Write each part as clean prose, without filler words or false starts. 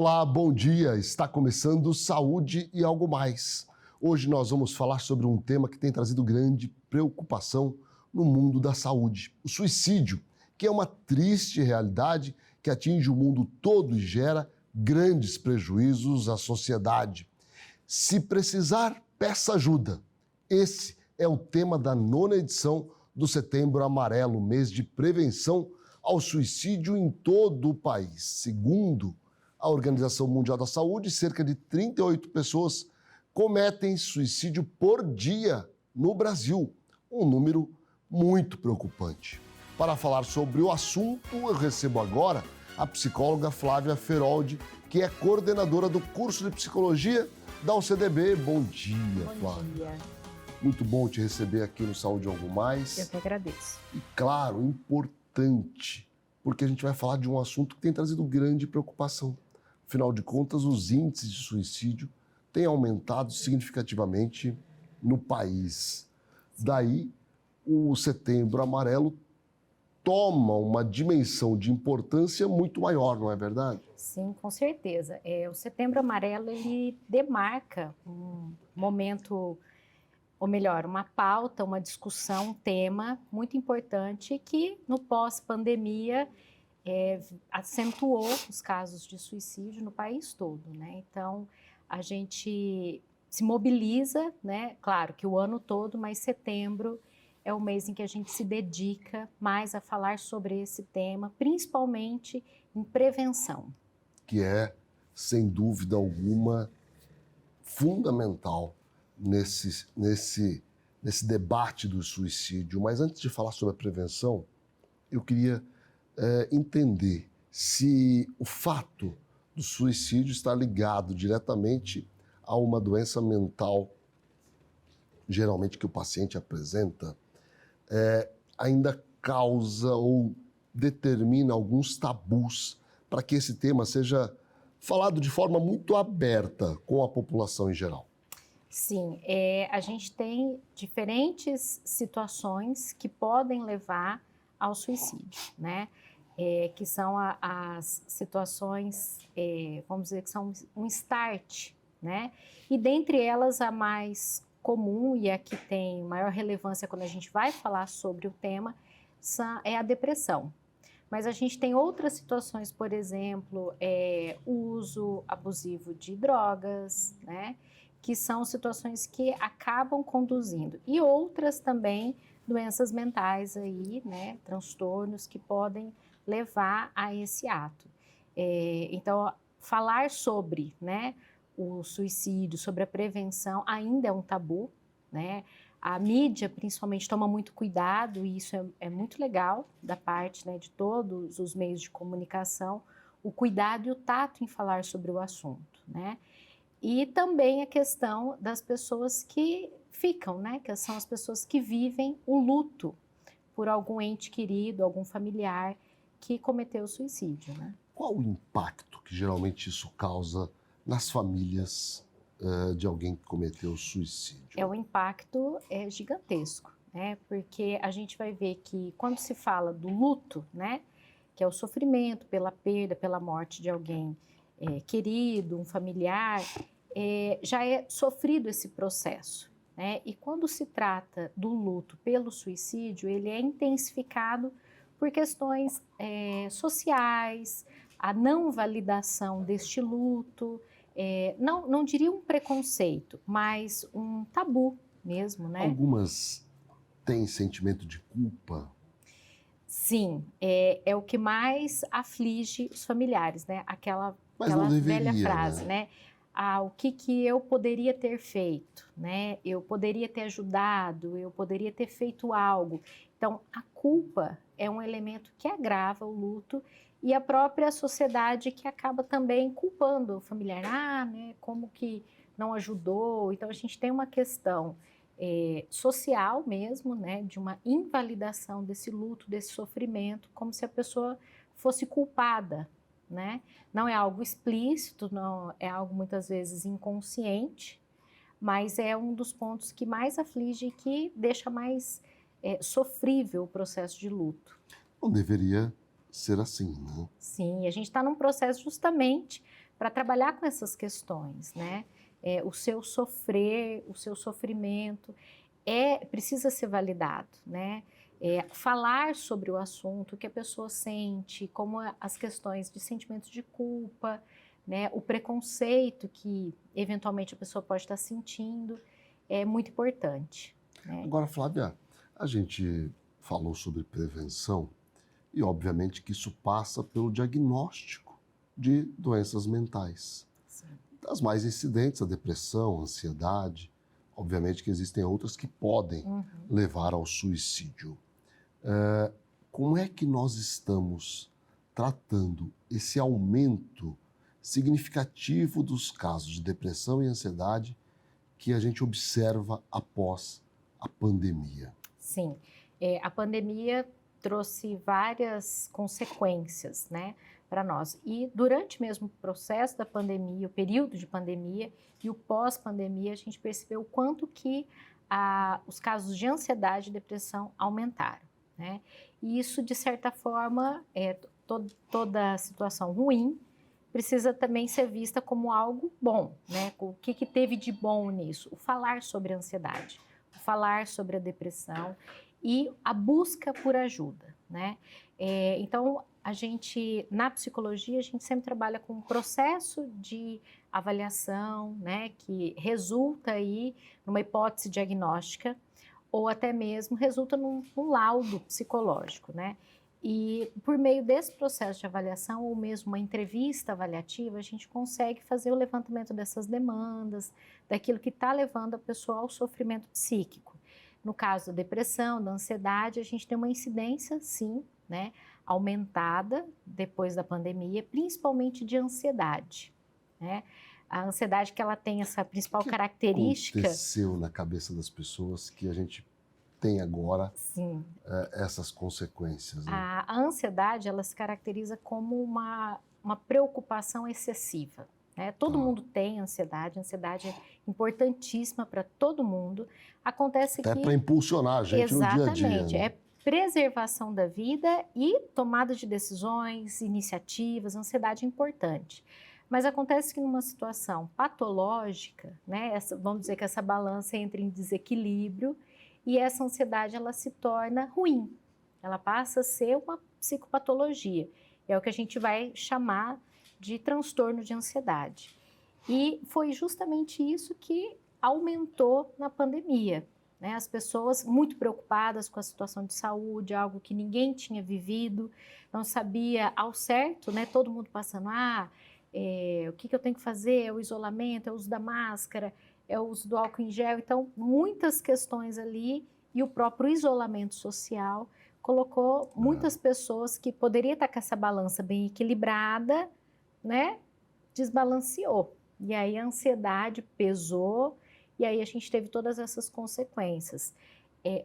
Olá, bom dia. Está começando Saúde e Algo Mais. Hoje nós vamos falar sobre um tema que tem trazido grande preocupação no mundo da saúde. O suicídio, que é uma triste realidade que atinge o mundo todo e gera grandes prejuízos à sociedade. Se precisar, peça ajuda. Esse é o tema da 9ª edição do Setembro Amarelo, mês de prevenção ao suicídio em todo o país. Segundo a Organização Mundial da Saúde, cerca de 38 pessoas cometem suicídio por dia no Brasil, um número muito preocupante. Para falar sobre o assunto, eu recebo agora a psicóloga Flávia Feroldi, que é coordenadora do curso de psicologia da UCDB. Bom dia, Flávia. Bom dia. Muito bom te receber aqui no Saúde Algo Mais. Eu que agradeço. E, claro, importante, porque a gente vai falar de um assunto que tem trazido grande preocupação. Afinal de contas, os índices de suicídio têm aumentado significativamente no país. Daí, o Setembro Amarelo toma uma dimensão de importância muito maior, não é verdade? Sim, com certeza. O Setembro Amarelo, ele demarca um momento, ou melhor, uma pauta, uma discussão, um tema muito importante que no pós-pandemia acentuou os casos de suicídio no país todo, né? Então, a gente se mobiliza, né? Claro que o ano todo, mas setembro é o mês em que a gente se dedica mais a falar sobre esse tema, principalmente em prevenção. Que é, sem dúvida alguma, fundamental nesse debate do suicídio. Mas antes de falar sobre a prevenção, eu queria entender se o fato do suicídio está ligado diretamente a uma doença mental, geralmente que o paciente apresenta, ainda causa ou determina alguns tabus para que esse tema seja falado de forma muito aberta com a população em geral. Sim, a gente tem diferentes situações que podem levar ao suicídio, né? Que são as situações, vamos dizer que são um start, né? E dentre elas a mais comum e a que tem maior relevância quando a gente vai falar sobre o tema é a depressão. Mas a gente tem outras situações, por exemplo, o uso abusivo de drogas, né? Que são situações que acabam conduzindo. E outras também, doenças mentais aí, né? Transtornos que podem levar a esse ato. Então, falar sobre, né, o suicídio, sobre a prevenção, ainda é um tabu, né? A mídia, principalmente, toma muito cuidado, e isso é muito legal da parte, né, de todos os meios de comunicação, o cuidado e o tato em falar sobre o assunto, né? E também a questão das pessoas que ficam, né, que são as pessoas que vivem o luto por algum ente querido, algum familiar que cometeu suicídio, né? Qual o impacto que geralmente isso causa nas famílias de alguém que cometeu suicídio? O impacto é gigantesco, né? Porque a gente vai ver que quando se fala do luto, né, que é o sofrimento pela perda, pela morte de alguém querido, um familiar, já é sofrido esse processo, né? E quando se trata do luto pelo suicídio, ele é intensificado por questões sociais, a não validação deste luto, não diria um preconceito, mas um tabu mesmo, né? Algumas têm sentimento de culpa? Sim, é o que mais aflige os familiares, né? Aquela velha frase, né? O que eu poderia ter feito, né? Eu poderia ter ajudado, eu poderia ter feito algo. Então, a culpa é um elemento que agrava o luto e a própria sociedade que acaba também culpando o familiar, né? Como que não ajudou? Então, a gente tem uma questão social mesmo, né? De uma invalidação desse luto, desse sofrimento, como se a pessoa fosse culpada, né? Não é algo explícito, não é algo muitas vezes inconsciente, mas é um dos pontos que mais aflige e que deixa mais sofrível o processo de luto. Não deveria ser assim, né? Sim, a gente está num processo justamente para trabalhar com essas questões, né? O seu sofrer, o seu sofrimento precisa ser validado, né? Falar sobre o assunto, o que a pessoa sente, como as questões de sentimentos de culpa, né? O preconceito que eventualmente a pessoa pode estar sentindo é muito importante, né? Agora, Flávia, a gente falou sobre prevenção e, obviamente, que isso passa pelo diagnóstico de doenças mentais. Sim. Das mais incidentes, a depressão, a ansiedade, obviamente que existem outras que podem levar ao suicídio. Como é que nós estamos tratando esse aumento significativo dos casos de depressão e ansiedade que a gente observa após a pandemia? Sim, a pandemia trouxe várias consequências, né, para nós. E durante mesmo o processo da pandemia, o período de pandemia e o pós-pandemia, a gente percebeu o quanto que os casos de ansiedade e depressão aumentaram, né? E isso, de certa forma, toda situação ruim precisa também ser vista como algo bom, né? O que teve de bom nisso? O falar sobre a ansiedade, o falar sobre a depressão e a busca por ajuda, né? Então, na psicologia, a gente sempre trabalha com um processo de avaliação, né? Que resulta aí numa hipótese diagnóstica ou até mesmo resulta num laudo psicológico, né? E por meio desse processo de avaliação ou mesmo uma entrevista avaliativa, a gente consegue fazer o levantamento dessas demandas, daquilo que está levando a pessoa ao sofrimento psíquico. No caso da depressão, da ansiedade, a gente tem uma incidência, sim, né, aumentada depois da pandemia, principalmente de ansiedade, né? A ansiedade que ela tem essa principal característica... O que aconteceu na cabeça das pessoas que a gente tem agora essas consequências, né? A ansiedade, ela se caracteriza como uma preocupação excessiva, né? Todo mundo tem ansiedade, a ansiedade é importantíssima para todo mundo. Acontece até que... para impulsionar a gente no dia a dia. Exatamente, né? é preservação da vida e tomada de decisões, iniciativas, ansiedade é importante. Mas acontece que numa situação patológica, né, vamos dizer que essa balança entra em desequilíbrio e essa ansiedade ela se torna ruim, ela passa a ser uma psicopatologia, é o que a gente vai chamar de transtorno de ansiedade. E foi justamente isso que aumentou na pandemia, né? As pessoas muito preocupadas com a situação de saúde, algo que ninguém tinha vivido, não sabia ao certo, né? Todo mundo passando, o que eu tenho que fazer? É o isolamento, é o uso da máscara, é o uso do álcool em gel. Então, muitas questões ali e o próprio isolamento social colocou muitas pessoas que poderiam estar com essa balança bem equilibrada, né? Desbalanceou. E aí a ansiedade pesou e aí a gente teve todas essas consequências.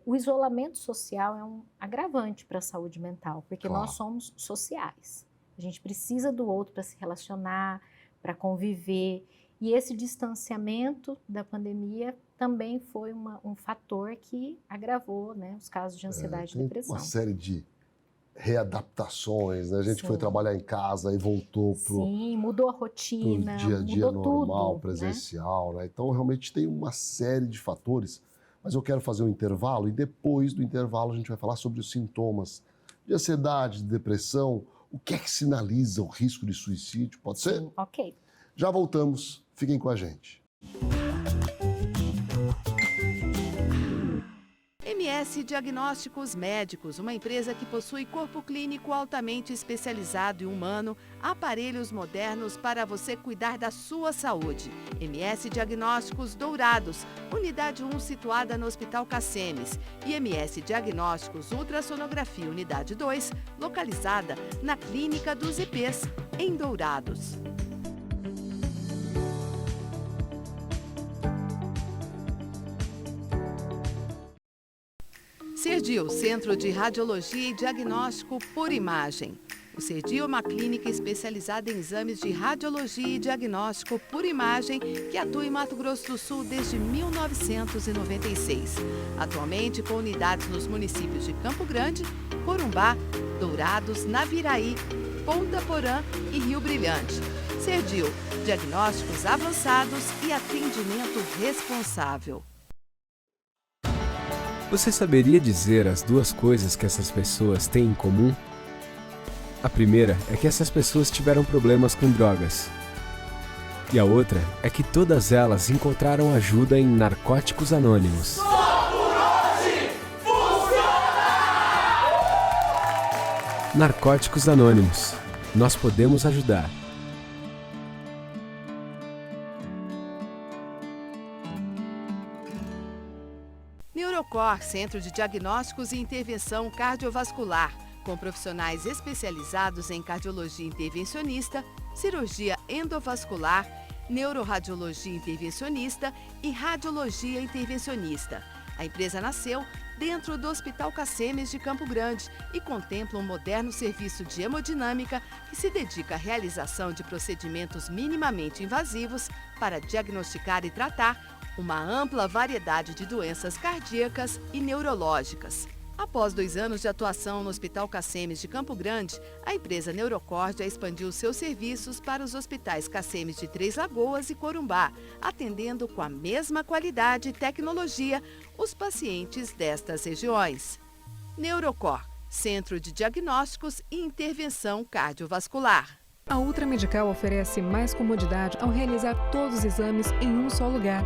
O isolamento social é um agravante para a saúde mental, porque nós somos sociais. A gente precisa do outro para se relacionar, para conviver. E esse distanciamento da pandemia também foi um fator que agravou, né, os casos de ansiedade e depressão. Uma série de readaptações, né? A gente foi trabalhar em casa e voltou para o mudou a rotina, dia a dia normal, tudo, presencial, né? Então, realmente tem uma série de fatores. Mas eu quero fazer um intervalo e depois do intervalo a gente vai falar sobre os sintomas de ansiedade, de depressão, o que é que sinaliza o risco de suicídio, pode ser? Sim, ok. Já voltamos, fiquem com a gente. MS Diagnósticos Médicos, uma empresa que possui corpo clínico altamente especializado e humano, aparelhos modernos para você cuidar da sua saúde. MS Diagnósticos Dourados, unidade 1 situada no Hospital Cassemes. E MS Diagnósticos Ultrassonografia, unidade 2, localizada na Clínica dos IPs, em Dourados. CERDIL, Centro de Radiologia e Diagnóstico por Imagem. O CERDIL é uma clínica especializada em exames de radiologia e diagnóstico por imagem que atua em Mato Grosso do Sul desde 1996. Atualmente com unidades nos municípios de Campo Grande, Corumbá, Dourados, Naviraí, Ponta Porã e Rio Brilhante. Serdil, diagnósticos avançados e atendimento responsável. Você saberia dizer as duas coisas que essas pessoas têm em comum? A primeira é que essas pessoas tiveram problemas com drogas. E a outra é que todas elas encontraram ajuda em Narcóticos Anônimos. Narcóticos Anônimos. Nós podemos ajudar. Neurocor, Centro de Diagnósticos e Intervenção Cardiovascular, com profissionais especializados em cardiologia intervencionista, cirurgia endovascular, neuroradiologia intervencionista e radiologia intervencionista. A empresa nasceu dentro do Hospital Cacemes de Campo Grande e contempla um moderno serviço de hemodinâmica que se dedica à realização de procedimentos minimamente invasivos para diagnosticar e tratar uma ampla variedade de doenças cardíacas e neurológicas. Após 2 anos de atuação no Hospital Cacemes de Campo Grande, a empresa Neurocor já expandiu seus serviços para os hospitais Cacemes de Três Lagoas e Corumbá, atendendo com a mesma qualidade e tecnologia os pacientes destas regiões. Neurocor, Centro de Diagnósticos e Intervenção Cardiovascular. A Ultra Medical oferece mais comodidade ao realizar todos os exames em um só lugar.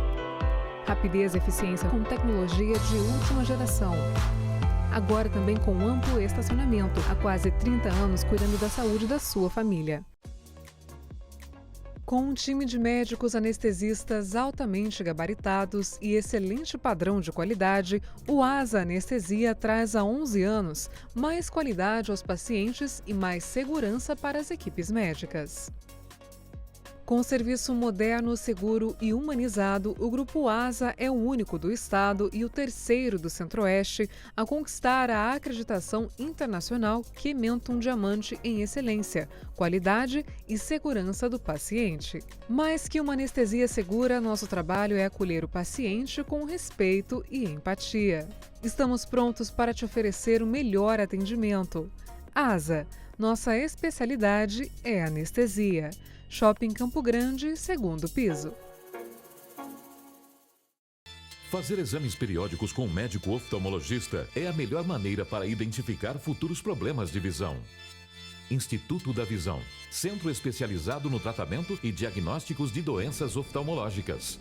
Rapidez e eficiência com tecnologia de última geração. Agora também com amplo estacionamento, há quase 30 anos cuidando da saúde da sua família. Com um time de médicos anestesistas altamente gabaritados e excelente padrão de qualidade, o ASA Anestesia traz há 11 anos mais qualidade aos pacientes e mais segurança para as equipes médicas. Com serviço moderno, seguro e humanizado, o Grupo ASA é o único do estado e o terceiro do Centro-Oeste a conquistar a acreditação internacional Kementum Diamante em excelência, qualidade e segurança do paciente. Mais que uma anestesia segura, nosso trabalho é acolher o paciente com respeito e empatia. Estamos prontos para te oferecer o melhor atendimento. ASA, nossa especialidade é anestesia. Shopping Campo Grande, 2º piso. Fazer exames periódicos com um médico oftalmologista é a melhor maneira para identificar futuros problemas de visão. Instituto da Visão, centro especializado no tratamento e diagnósticos de doenças oftalmológicas.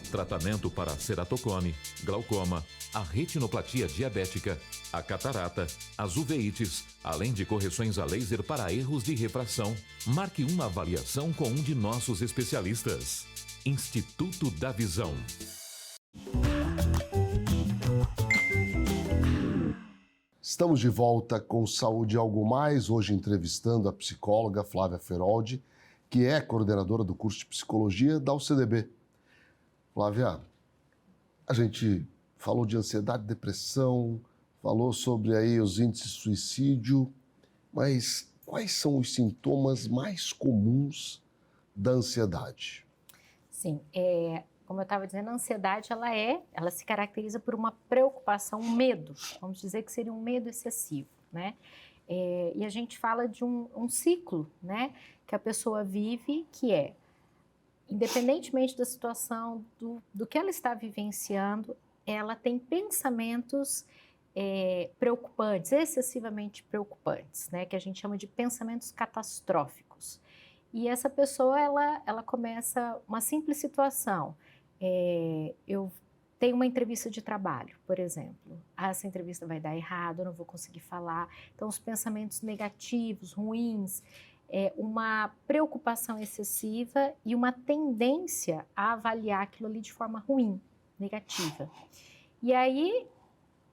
Tratamento para ceratocone, glaucoma, a retinoplatia diabética, a catarata, as uveites, além de correções a laser para erros de refração. Marque uma avaliação com um de nossos especialistas. Instituto da Visão. Estamos de volta com Saúde e Algo Mais, hoje entrevistando a psicóloga Flávia Feroldi, que é coordenadora do curso de Psicologia da UCDB. Flávia, a gente falou de ansiedade, depressão, falou sobre aí os índices de suicídio, mas quais são os sintomas mais comuns da ansiedade? Sim, como eu estava dizendo, a ansiedade ela se caracteriza por uma preocupação, um medo, vamos dizer que seria um medo excessivo, né? E a gente fala de um ciclo, né, que a pessoa vive, que é, independentemente da situação, do que ela está vivenciando, ela tem pensamentos preocupantes, excessivamente preocupantes, né, que a gente chama de pensamentos catastróficos. E essa pessoa, ela começa uma simples situação. Eu tenho uma entrevista de trabalho, por exemplo. Essa entrevista vai dar errado, eu não vou conseguir falar. Então, os pensamentos negativos, ruins, uma preocupação excessiva e uma tendência a avaliar aquilo ali de forma ruim, negativa. E aí,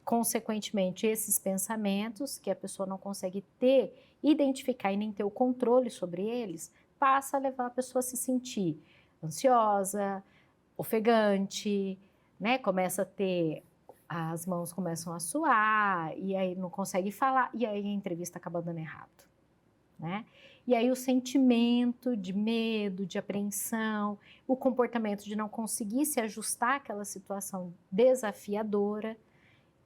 consequentemente, esses pensamentos que a pessoa não consegue identificar e nem ter o controle sobre eles, passa a levar a pessoa a se sentir ansiosa, ofegante, né? Começa a ter, as mãos começam a suar, e aí não consegue falar, e aí a entrevista acaba dando errado, né? E aí o sentimento de medo, de apreensão, o comportamento de não conseguir se ajustar àquela situação desafiadora,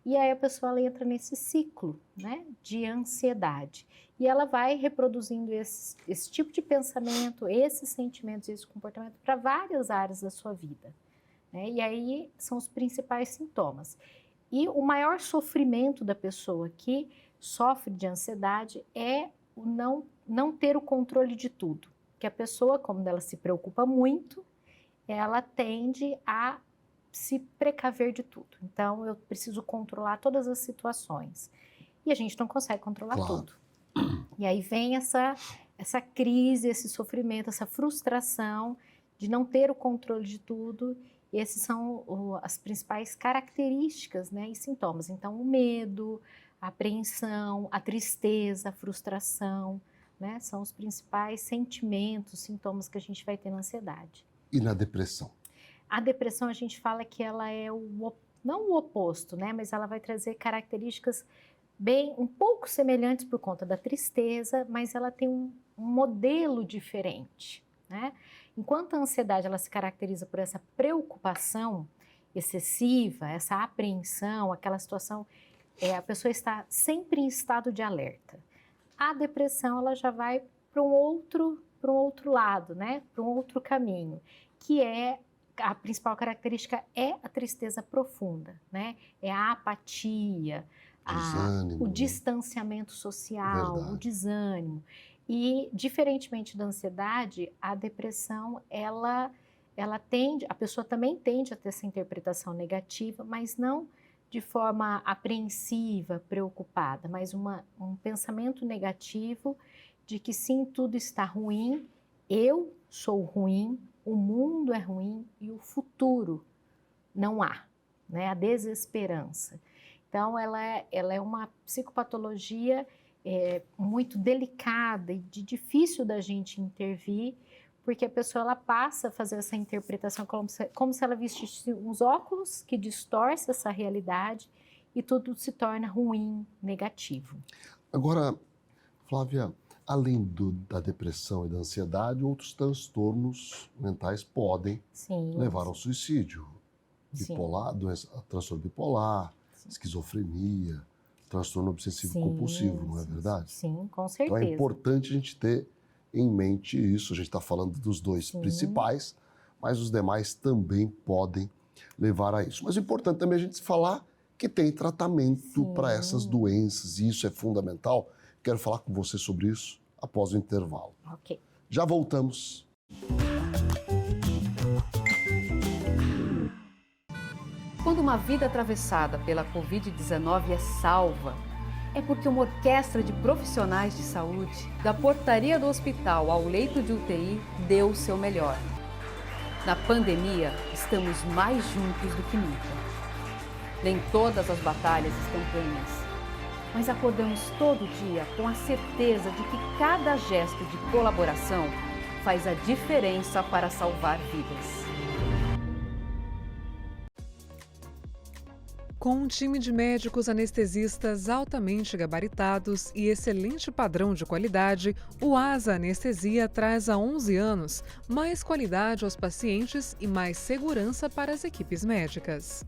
E aí a pessoa ela entra nesse ciclo, né, de ansiedade. E ela vai reproduzindo esse tipo de pensamento, esses sentimentos, esse comportamento para várias áreas da sua vida, né? E aí são os principais sintomas. E o maior sofrimento da pessoa que sofre de ansiedade é o não ter o controle de tudo. Que a pessoa, como ela se preocupa muito, ela tende a se precaver de tudo. Então, eu preciso controlar todas as situações. E a gente não consegue controlar tudo. E aí vem essa crise, esse sofrimento, essa frustração de não ter o controle de tudo. E esses são as principais características, né, e sintomas. Então, o medo, a apreensão, a tristeza, a frustração, né, são os principais sentimentos, sintomas que a gente vai ter na ansiedade. E na depressão? A depressão, a gente fala que ela é não o oposto, né, mas ela vai trazer características um pouco semelhantes por conta da tristeza, mas ela tem um modelo diferente, né? Enquanto a ansiedade ela se caracteriza por essa preocupação excessiva, essa apreensão, aquela situação, a pessoa está sempre em estado de alerta. A depressão ela já vai para um outro lado, né? Para um outro caminho, que a principal característica é a tristeza profunda, né? É a apatia, o distanciamento social, o desânimo. E, diferentemente da ansiedade, a depressão, a pessoa também tende a ter essa interpretação negativa, mas não de forma apreensiva, preocupada, mas um pensamento negativo de que sim, tudo está ruim, eu sou ruim, o mundo é ruim e o futuro não há, né? A desesperança. Então, ela é uma psicopatologia muito delicada e difícil da gente intervir, porque a pessoa ela passa a fazer essa interpretação como se ela vestisse uns óculos que distorce essa realidade e tudo se torna ruim, negativo. Agora, Flávia, além da depressão e da ansiedade, outros transtornos mentais podem levar ao suicídio. Transtorno bipolar, esquizofrenia, transtorno obsessivo-compulsivo, não é verdade? Sim, com certeza. Então é importante a gente ter em mente isso. A gente está falando dos dois principais, mas os demais também podem levar a isso. Mas o importante também é a gente falar que tem tratamento para essas doenças, e isso é fundamental. Quero falar com você sobre isso após o intervalo. Ok. Já voltamos. Quando uma vida atravessada pela Covid-19 é salva, é porque uma orquestra de profissionais de saúde, da portaria do hospital ao leito de UTI, deu o seu melhor. Na pandemia, estamos mais juntos do que nunca. Nem todas as batalhas estão ganhas, mas acordamos todo dia com a certeza de que cada gesto de colaboração faz a diferença para salvar vidas. Com um time de médicos anestesistas altamente gabaritados e excelente padrão de qualidade, o ASA Anestesia traz há 11 anos mais qualidade aos pacientes e mais segurança para as equipes médicas.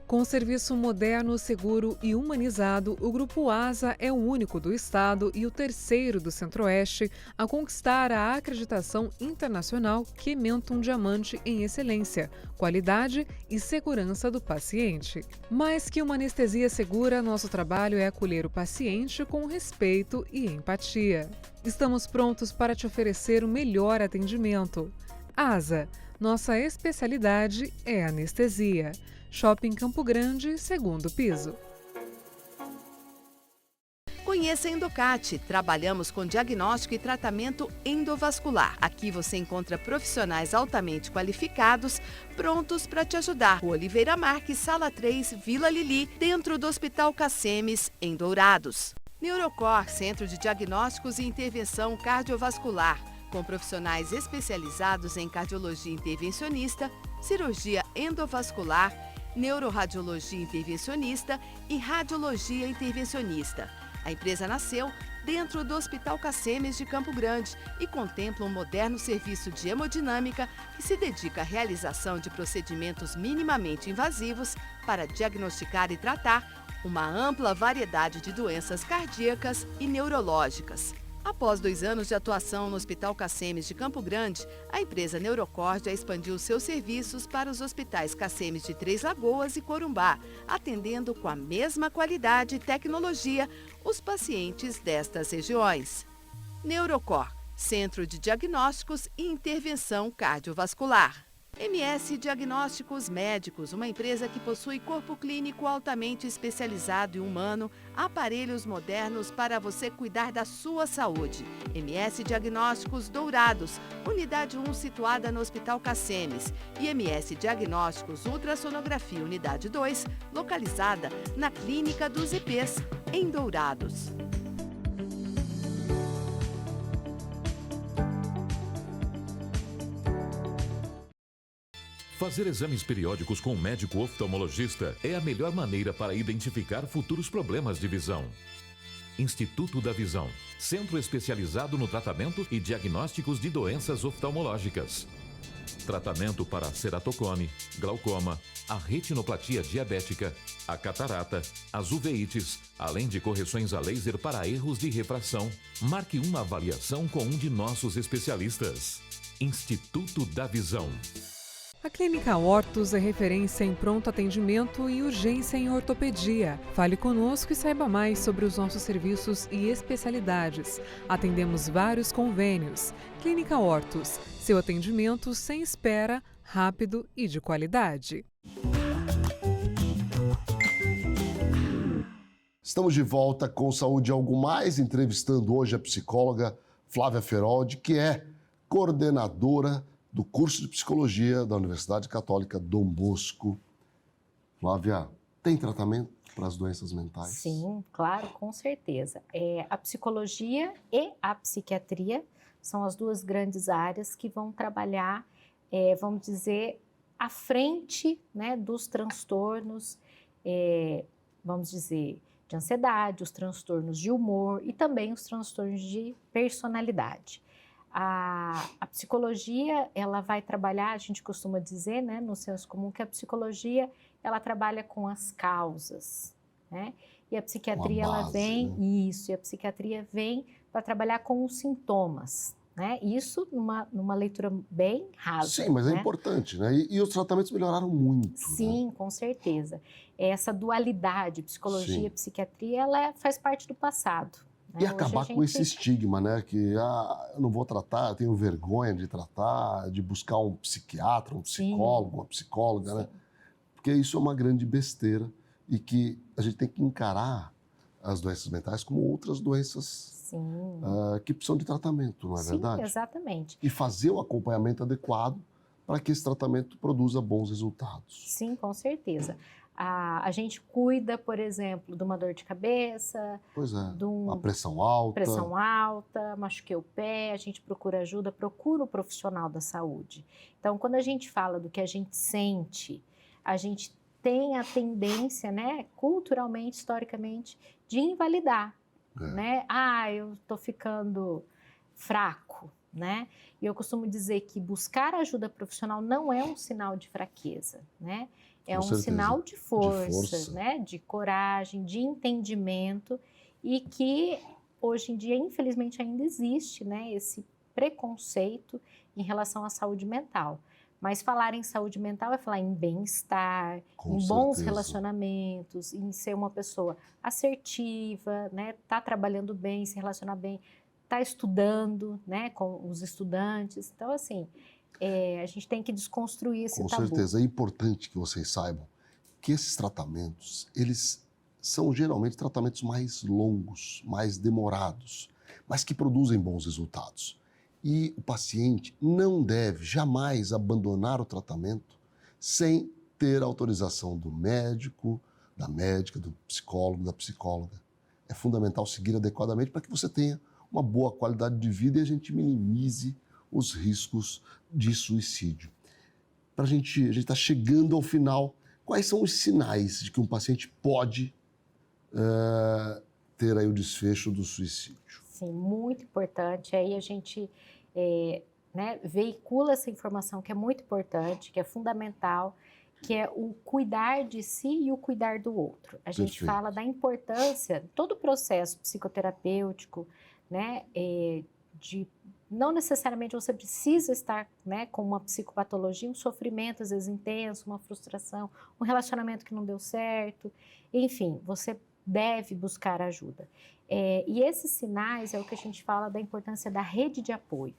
Com serviço moderno, seguro e humanizado, o Grupo ASA é o único do estado e o terceiro do Centro-Oeste a conquistar a acreditação internacional Kementum Diamante em excelência, qualidade e segurança do paciente. Mais que uma anestesia segura, nosso trabalho é acolher o paciente com respeito e empatia. Estamos prontos para te oferecer o melhor atendimento. ASA, nossa especialidade é anestesia. Shopping Campo Grande, 2º piso. Conheça a Endocate. Trabalhamos com diagnóstico e tratamento endovascular. Aqui você encontra profissionais altamente qualificados, prontos para te ajudar. O Oliveira Marques, Sala 3, Vila Lili, dentro do Hospital Cacemes, em Dourados. Neurocor, Centro de Diagnósticos e Intervenção Cardiovascular, com profissionais especializados em cardiologia intervencionista, cirurgia endovascular, neuroradiologia intervencionista e radiologia intervencionista. A empresa nasceu dentro do Hospital Cacemes de Campo Grande e contempla um moderno serviço de hemodinâmica que se dedica à realização de procedimentos minimamente invasivos para diagnosticar e tratar uma ampla variedade de doenças cardíacas e neurológicas. Após 2 anos de atuação no Hospital Cacemes de Campo Grande, a empresa Neurocor já expandiu seus serviços para os hospitais Cacemes de Três Lagoas e Corumbá, atendendo com a mesma qualidade e tecnologia os pacientes destas regiões. Neurocor, Centro de Diagnósticos e Intervenção Cardiovascular. MS Diagnósticos Médicos, uma empresa que possui corpo clínico altamente especializado e humano, aparelhos modernos para você cuidar da sua saúde. MS Diagnósticos Dourados, unidade 1 situada no Hospital Cacemes, e MS Diagnósticos Ultrassonografia, unidade 2, localizada na Clínica dos IPs, em Dourados. Fazer exames periódicos com um médico oftalmologista é a melhor maneira para identificar futuros problemas de visão. Instituto da Visão, centro especializado no tratamento e diagnósticos de doenças oftalmológicas. Tratamento para ceratocone, glaucoma, a retinoplatia diabética, a catarata, as uveites, além de correções a laser para erros de refração. Marque uma avaliação com um de nossos especialistas. Instituto da Visão. A Clínica Hortus é referência em pronto atendimento e urgência em ortopedia. Fale conosco e saiba mais sobre os nossos serviços e especialidades. Atendemos vários convênios. Clínica Hortus, seu atendimento sem espera, rápido e de qualidade. Estamos de volta com Saúde e Algo Mais, entrevistando hoje a psicóloga Flávia Feroldi, que é coordenadora do curso de Psicologia da Universidade Católica Dom Bosco. Flávia, tem tratamento para as doenças mentais? Sim, claro, com certeza. A psicologia e a psiquiatria são as duas grandes áreas que vão trabalhar, vamos dizer, à frente, né, dos transtornos, vamos dizer, de ansiedade, os transtornos de humor e também os transtornos de personalidade. A psicologia, ela vai trabalhar, a gente costuma dizer, né, no senso comum, que a psicologia, ela trabalha com as causas, né? E a psiquiatria, base, ela vem, né? e a psiquiatria vem para trabalhar com os sintomas, né? Isso numa leitura bem rasa. Sim, mas é né? importante, né? E os tratamentos melhoraram muito. Sim, né? com certeza. Essa dualidade, psicologia Sim. e psiquiatria, ela faz parte do passado. E acabar com esse estigma, né? Que eu não vou tratar, eu tenho vergonha de tratar, de buscar um psiquiatra, um psicólogo, uma psicóloga, né? Porque isso é uma grande besteira e que a gente tem que encarar as doenças mentais como outras doenças que precisam de tratamento, não é verdade? Sim, exatamente. E fazer o acompanhamento adequado para que esse tratamento produza bons resultados. Sim, com certeza. A gente cuida, por exemplo, de uma dor de cabeça, Pois é, de a pressão alta. machuquei o pé, a gente procura ajuda, procura o profissional da saúde. Então, quando a gente fala do que a gente sente, a gente tem a tendência, né, culturalmente, historicamente, de invalidar, né? Eu estou ficando fraco, né? E eu costumo dizer que buscar ajuda profissional não é um sinal de fraqueza, né? É um sinal de força, né? De coragem, de entendimento e que hoje em dia, infelizmente, ainda existe, né? Esse preconceito em relação à saúde mental. Mas falar em saúde mental é falar em bem-estar, em bons relacionamentos, em ser uma pessoa assertiva, né? Tá trabalhando bem, se relacionar bem, tá estudando, né? Com os estudantes. Então, assim, a gente tem que desconstruir esse tabu. Com certeza. É importante que vocês saibam que esses tratamentos, eles são geralmente tratamentos mais longos, mais demorados, mas que produzem bons resultados. E o paciente não deve jamais abandonar o tratamento sem ter autorização do médico, da médica, do psicólogo, da psicóloga. É fundamental seguir adequadamente para que você tenha uma boa qualidade de vida e a gente minimize os riscos de suicídio. A gente está chegando ao final. Quais são os sinais de que um paciente pode ter aí o desfecho do suicídio? assim, muito importante. Aí a gente veicula essa informação que é muito importante, que é fundamental, que é o cuidar de si e o cuidar do outro. A gente Perfeito. fala da importância, todo o processo psicoterapêutico, né, de não necessariamente você precisa estar, né, com uma psicopatologia, um sofrimento às vezes intenso, uma frustração, um relacionamento que não deu certo, enfim, você deve buscar ajuda. E esses sinais é o que a gente fala da importância da rede de apoio.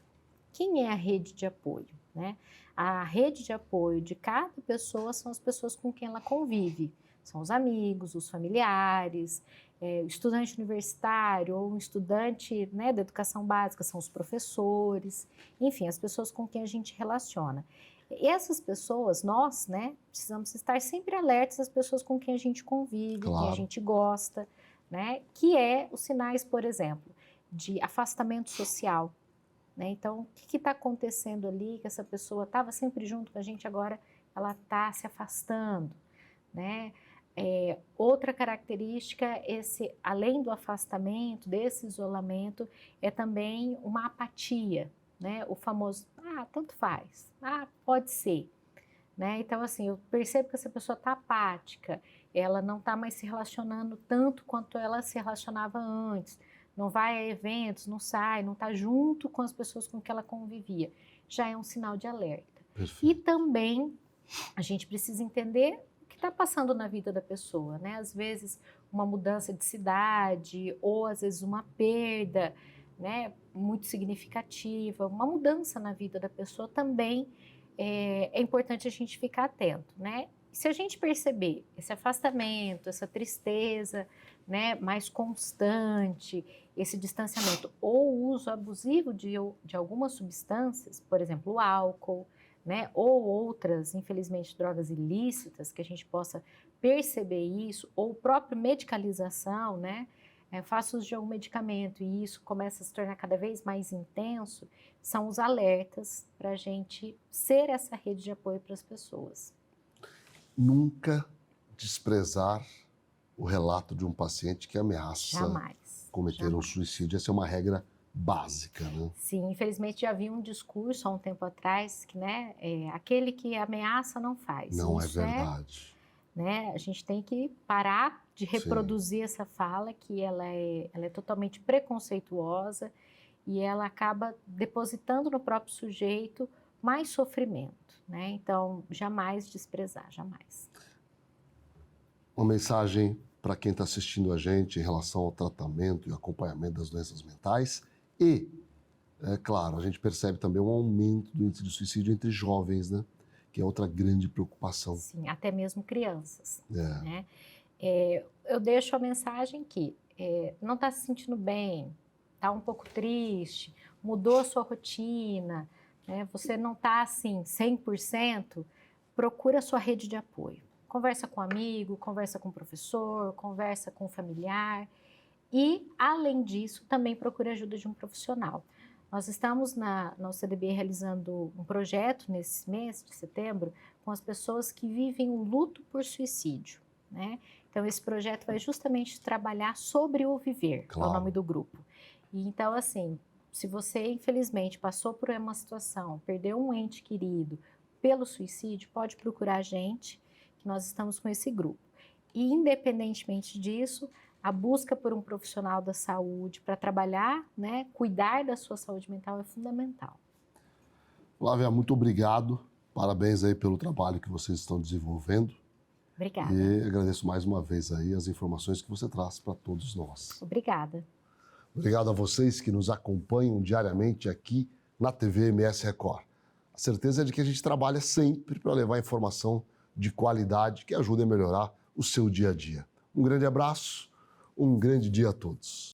Quem é a rede de apoio, né? A rede de apoio de cada pessoa são as pessoas com quem ela convive. São os amigos, os familiares, o estudante universitário ou um estudante, né, da educação básica, são os professores, enfim, as pessoas com quem a gente relaciona. E essas pessoas, nós, né, precisamos estar sempre alertas às pessoas com quem a gente convive, Claro. quem a gente gosta, né, que é os sinais, por exemplo, de afastamento social. Né? Então, o que está acontecendo ali, que essa pessoa estava sempre junto com a gente, agora ela está se afastando, né? Outra característica, além do afastamento, desse isolamento, é também uma apatia, né? O famoso, tanto faz, pode ser. Né? Então, assim, eu percebo que essa pessoa está apática, ela não está mais se relacionando tanto quanto ela se relacionava antes, não vai a eventos, não sai, não está junto com as pessoas com que ela convivia, já é um sinal de alerta. Perfeito. E também a gente precisa entender o que está passando na vida da pessoa, né? Às vezes uma mudança de cidade ou às vezes uma perda, né, muito significativa, uma mudança na vida da pessoa também é importante a gente ficar atento, né? E se a gente perceber esse afastamento, essa tristeza, né, mais constante, esse distanciamento ou o uso abusivo de algumas substâncias, por exemplo, o álcool, né, ou outras, infelizmente, drogas ilícitas, que a gente possa perceber isso, ou própria medicalização, né, faço uso de algum medicamento e isso começa a se tornar cada vez mais intenso, são os alertas para a gente ser essa rede de apoio para as pessoas. Nunca desprezar o relato de um paciente que ameaça cometer um suicídio. Essa é uma regra básica, né? Sim, infelizmente já havia um discurso há um tempo atrás que, né, aquele que ameaça não faz. Não isso é verdade. Né, a gente tem que parar de reproduzir essa fala, que ela é totalmente preconceituosa e ela acaba depositando no próprio sujeito mais sofrimento, né? Então, jamais desprezar, jamais. Uma mensagem para quem está assistindo a gente em relação ao tratamento e acompanhamento das doenças mentais e, é claro, a gente percebe também um aumento do índice de suicídio entre jovens, né? Que é outra grande preocupação. Sim, até mesmo crianças. É. Né? Eu deixo a mensagem que não está se sentindo bem, está um pouco triste, mudou a sua rotina, né? Você não está assim 100%, procura a sua rede de apoio. Conversa com um amigo, conversa com o professor, conversa com o familiar e, além disso, também procure a ajuda de um profissional. Nós estamos na UCDB realizando um projeto nesse mês de setembro com as pessoas que vivem o luto por suicídio, né? Então, esse projeto vai justamente trabalhar sobre o viver, Claro. é o nome do grupo. E então, assim, se você, infelizmente, passou por uma situação, perdeu um ente querido pelo suicídio, pode procurar a gente, que nós estamos com esse grupo. E, independentemente disso, a busca por um profissional da saúde para trabalhar, né, cuidar da sua saúde mental é fundamental. Flávia, muito obrigado. Parabéns aí pelo trabalho que vocês estão desenvolvendo. Obrigada. E agradeço mais uma vez aí as informações que você traz para todos nós. Obrigada. Obrigado a vocês que nos acompanham diariamente aqui na TV MS Record. A certeza é de que a gente trabalha sempre para levar informação de qualidade que ajude a melhorar o seu dia a dia. Um grande abraço, um grande dia a todos.